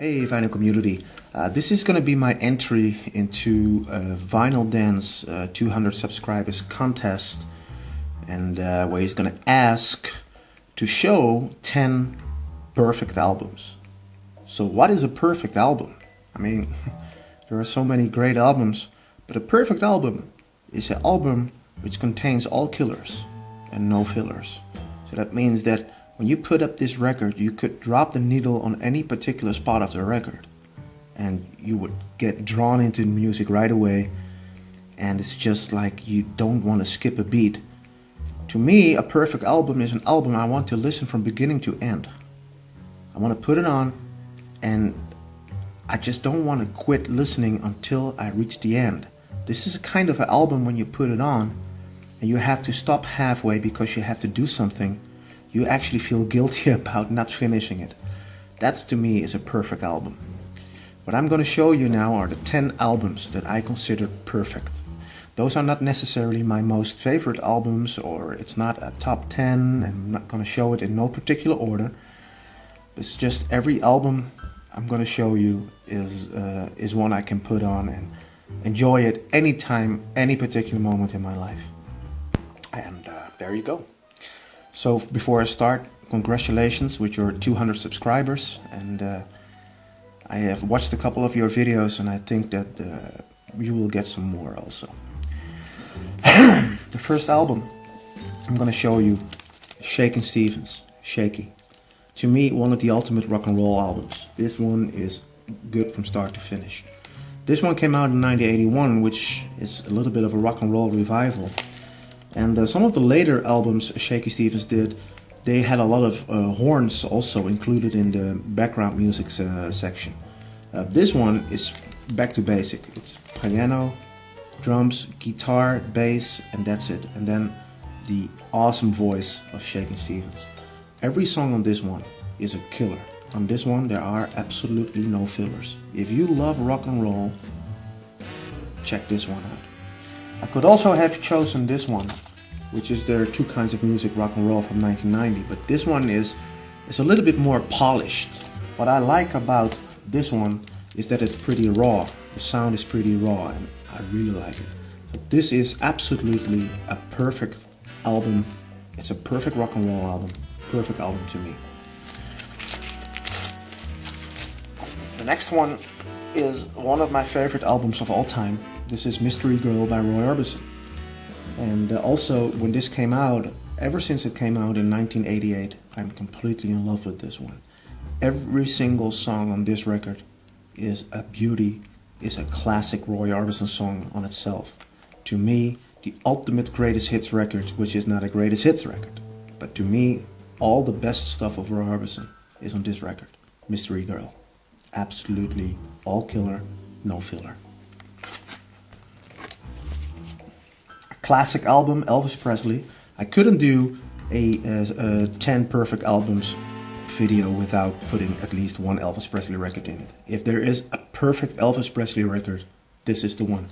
Hey vinyl community, this is going to be my entry into Vinyl Dance 200 subscribers contest, and where he's going to ask to show 10 perfect albums. So what is a perfect album? I mean, there are so many great albums, but a perfect album is an album which contains all killers and no fillers. So that means that when you put up this record, you could drop the needle on any particular spot of the record and you would get drawn into the music right away, and it's just like you don't want to skip a beat. To me, a perfect album is an album I want to listen from beginning to end. I want to put it on and I just don't want to quit listening until I reach the end. This is a kind of an album when you put it on and you have to stop halfway because you have to do something. You actually feel guilty about not finishing it. That's, to me, is a perfect album. What I'm going to show you now are the 10 albums that I consider perfect. Those are not necessarily my most favorite albums, or it's not a top 10, and I'm not going to show it in no particular order. It's just every album I'm going to show you is one I can put on and enjoy it anytime, any particular moment in my life. And there you go. So before I start, congratulations with your 200 subscribers, and I have watched a couple of your videos and I think that you will get some more also. The first album I'm going to show you is Shakin Stevens, Shaky. To me, one of the ultimate rock and roll albums. This one is good from start to finish. This one came out in 1981, which is a little bit of a rock and roll revival. And some of the later albums Shakin Stevens did, they had a lot of horns also included in the background music section. This one is back to basic. It's piano, drums, guitar, bass, and that's it. And then the awesome voice of Shakin Stevens. Every song on this one is a killer. On this one there are absolutely no fillers. If you love rock and roll, check this one out. I could also have chosen this one, which is there are two kinds of music, rock and roll from 1990, but this one is a little bit more polished. What I like about this one is that it's pretty raw. The sound is pretty raw and I really like it. So this is absolutely a perfect album. It's a perfect rock and roll album. Perfect album to me. The next one is one of my favorite albums of all time. This is Mystery Girl by Roy Orbison. And also, when this came out, ever since it came out in 1988, I'm completely in love with this one. Every single song on this record is a beauty, is a classic Roy Orbison song on itself. To me, the ultimate greatest hits record, which is not a greatest hits record, but to me, all the best stuff of Roy Orbison is on this record, Mystery Girl. Absolutely all killer, no filler. Classic album, Elvis Presley. I couldn't do a 10 perfect albums video without putting at least one Elvis Presley record in it. If there is a perfect Elvis Presley record, this is the one.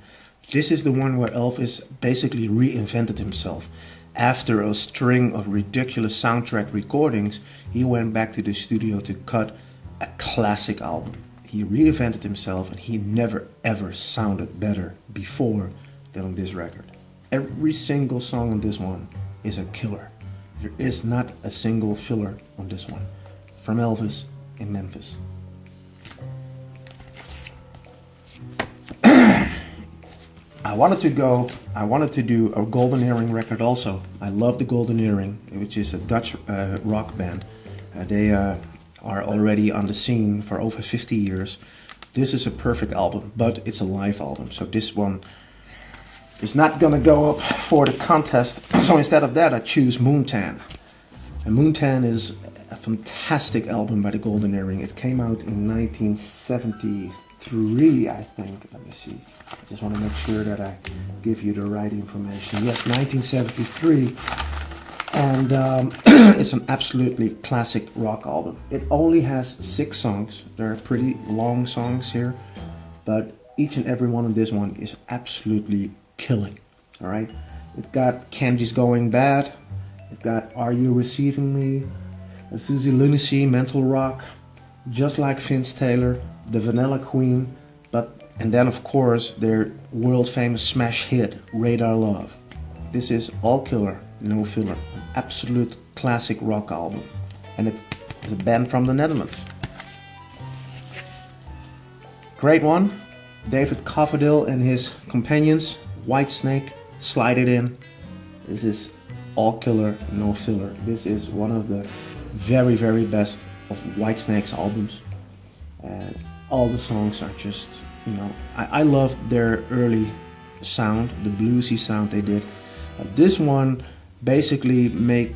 This is the one where Elvis basically reinvented himself. After a string of ridiculous soundtrack recordings, he went back to the studio to cut a classic album. He reinvented himself and he never ever sounded better before than on this record. Every single song on this one is a killer. There is not a single filler on this one. From Elvis in Memphis. I wanted to do a Golden Earring record also. I love the Golden Earring, which is a Dutch rock band. They are already on the scene for over 50 years. This is a perfect album, but it's a live album, so this one is not gonna go up for the contest. So instead of that, I choose Moontan. And Moontan is a fantastic album by the Golden Earring. It came out in 1973, I think. Let me see. I just want to make sure that I give you the right information. Yes, 1973. And it's an absolutely classic rock album. It only has 6 songs. There are pretty long songs here, but each and every one of this one is absolutely killing. All right. It got Candy's Going Bad. It got Are You Receiving Me? Susie Lunacy, Mental Rock. just like Vince Taylor, the Vanilla Queen, and then of course their world famous smash hit, Radar Love. This is all killer, no filler, an absolute classic rock album, and it is a band from the Netherlands. Great one, David Coverdale and his companions, Whitesnake, Slide It In. This is all killer, no filler. This is one of the very, very best of Whitesnake's albums. And all the songs are just, you know, I love their early sound, the bluesy sound they did. This one basically make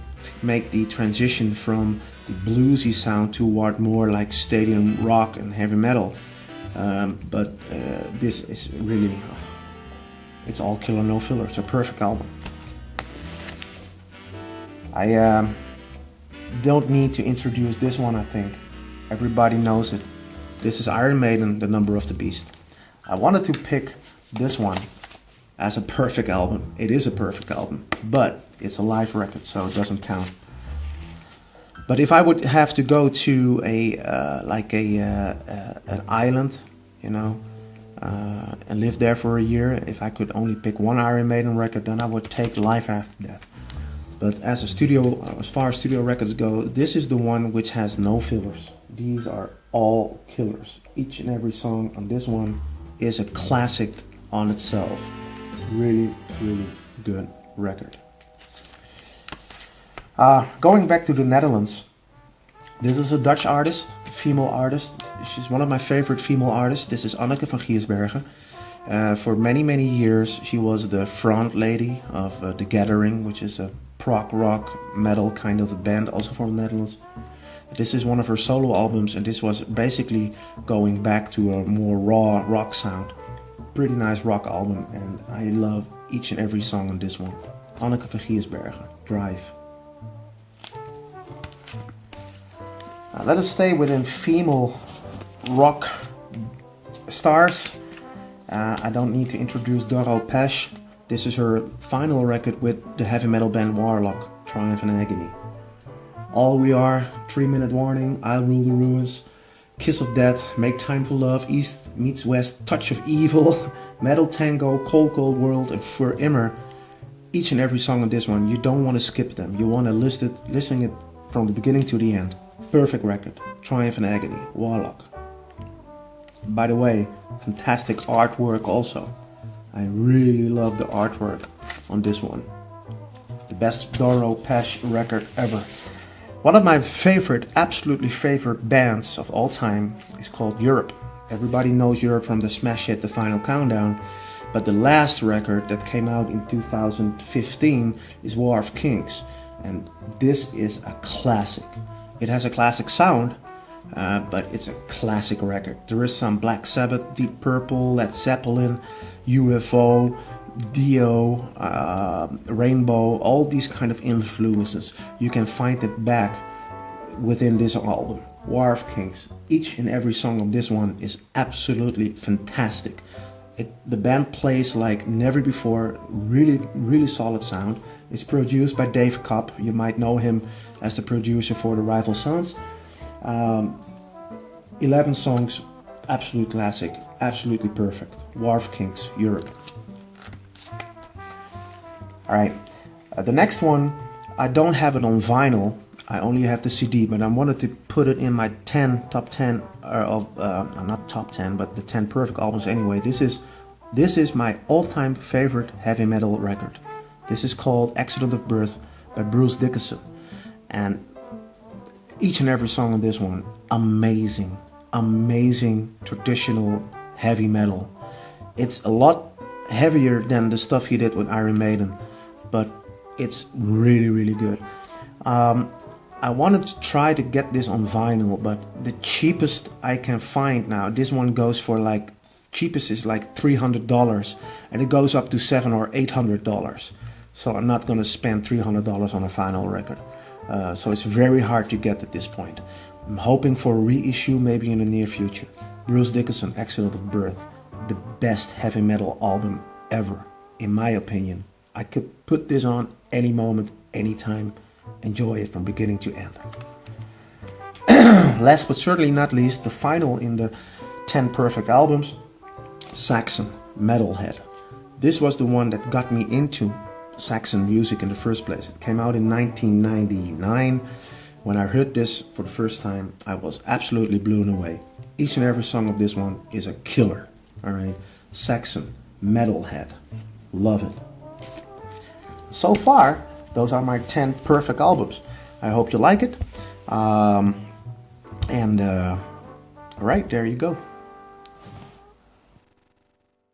the transition from the bluesy sound toward more like stadium rock and heavy metal. But this is really, it's all killer, no filler. It's a perfect album. I don't need to introduce this one, I think. Everybody knows it. This is Iron Maiden, The Number of the Beast. I wanted to pick this one as a perfect album. It is a perfect album, but it's a live record, so it doesn't count. But if I would have to go to an island, you know, and live there for a year, if I could only pick one Iron Maiden record, then I would take Life After Death. But as far as studio records go, this is the one which has no fillers. These are all killers. Each and every song on this one is a classic on itself. Really, really good record. Going back to the Netherlands, this is a Dutch artist, female artist. She's one of my favorite female artists. This is Anneke van Giersbergen. For many, many years, she was the front lady of The Gathering, which is a prog rock metal kind of a band, also from the Netherlands. This is one of her solo albums, and this was basically going back to a more raw rock sound. Pretty nice rock album, and I love each and every song on this one. Anneke van Giersbergen, Drive. Let us stay within female rock stars. I don't need to introduce Doro Pesch. This is her final record with the heavy metal band Warlock, Triumph and Agony. All We Are, 3 Minute Warning, I Rule the Ruins, Kiss of Death, Make Time for Love, East Meets West, Touch of Evil, Metal Tango, Cold Cold World, and Für Immer. Each and every song on this one, you don't want to skip them. You want to listen it from the beginning to the end. Perfect record. Triumph and Agony, Warlock. By the way, fantastic artwork also. I really love the artwork on this one. The best Doro Pesch record ever. One of my favorite, absolutely favorite bands of all time is called Europe. Everybody knows Europe from the smash hit The Final Countdown, but the last record that came out in 2015 is War of Kings, and this is a classic. It has a classic sound, but it's a classic record. There is some Black Sabbath, Deep Purple, Led Zeppelin, UFO, Dio, Rainbow, all these kind of influences. You can find it back within this album, War of Kings. Each and every song of this one is absolutely fantastic. The band plays like never before, really, really solid sound. It's produced by Dave Cobb. You might know him as the producer for the Rival Sons. 11 songs, absolute classic, absolutely perfect. War of Kings, Europe. Alright, the next one, I don't have it on vinyl, I only have the CD, but I wanted to put it in my top 10 not top 10, but the 10 perfect albums anyway. This is my all-time favorite heavy metal record. This is called Accident of Birth by Bruce Dickinson. And each and every song on this one, amazing, amazing traditional heavy metal. It's a lot heavier than the stuff he did with Iron Maiden, but it's really, really good. I wanted to try to get this on vinyl, but the cheapest I can find now, this one goes for like, cheapest is like $300, and it goes up to $700 or $800. So I'm not gonna spend $300 on a vinyl record. So it's very hard to get at this point. I'm hoping for a reissue maybe in the near future. Bruce Dickinson, Accident of Birth, the best heavy metal album ever, in my opinion. I could put this on any moment, anytime, enjoy it from beginning to end. Last but certainly not least, the final in the 10 perfect albums, Saxon Metalhead. This was the one that got me into Saxon music in the first place. It came out in 1999. When I heard this for the first time, I was absolutely blown away. Each and every song of this one is a killer. All right, Saxon Metalhead, love it. So far, those are my 10 perfect albums. I hope you like it. All right, there you go.